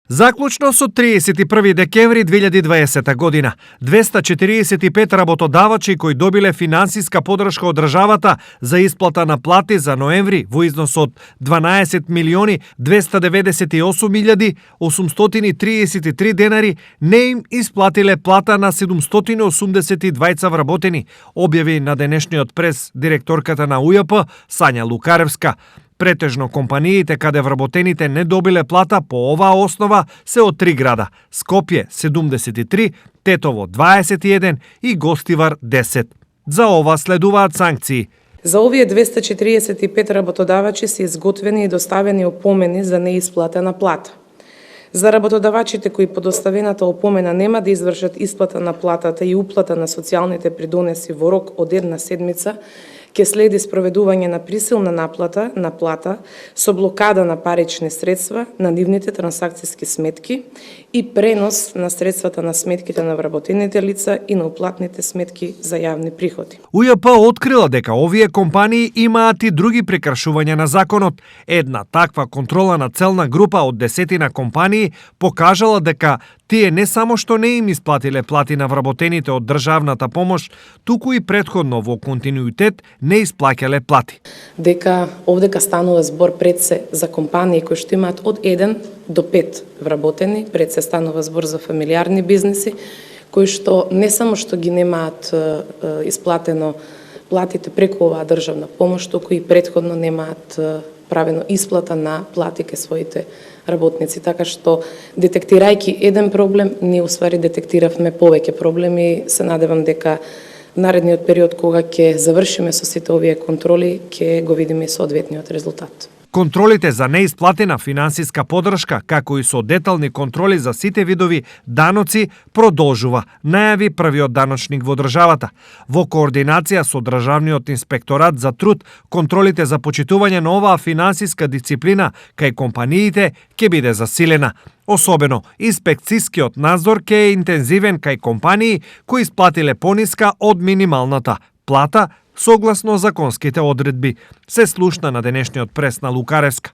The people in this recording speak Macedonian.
Заклучно со 31 декември 2020 година, 245 работодавачи кои добиле финансиска подршка од државата за исплата на плати за ноември во износ од 12.298.833 денари не им исплатиле плата на 782 вработени, објави на денешниот прес директорката на УЈП Сања Лукаревска. Претежно компаниите каде вработените не добиле плата по оваа основа се од 3 града: Скопје 73, Тетово 21 и Гостивар 10. За ова следуваат санкции. За овие 245 работодавачи се изготвени и доставени опомени за неисплатена плата. За работодавачите кои по доставената опомена нема да извршат исплата на платата и уплата на социјалните придонеси во рок од една седмица, ќе следи спроведување на присилна наплата на плата со блокада на парични средства на нивните трансакциски сметки и пренос на средствата на сметките на вработените лица и на уплатните сметки за јавни приходи. УЈП открила дека овие компании имаат и други прекршувања на законот. Една таква контрола на целна група од десетина компании покажала дека тие не само што не им исплатиле плати на вработените од државната помош, туку и претходно во континуитет не исплаќале плати. Дека овдека станува збор пред се за компании кои што имаат од 1 до 5 вработени, пред се станува збор за фамилиарни бизнеси, кои што не само што ги немаат исплатено платите преку оваа државна помош, туку и претходно немаат правено исплата на плати ке своите работници. Така што, детектирајќи еден проблем, ние уствари детектиравме повеќе проблеми. Се надевам дека наредниот период кога ќе завршиме со сите овие контроли, ќе го видиме и соодветниот резултат. Контролите за неисплатена финансиска подршка, како и со детални контроли за сите видови даноци, продолжува, најави првиот даночник во државата. Во координација со Државниот инспекторат за труд, контролите за почитување на оваа финансиска дисциплина кај компаниите ќе биде засилена. Особено, инспекцискиот надзор ќе е интензивен кај компании кои исплатиле пониска од минималната плата согласно законските одредби, се слушна на денешниот прес на Лукаревска.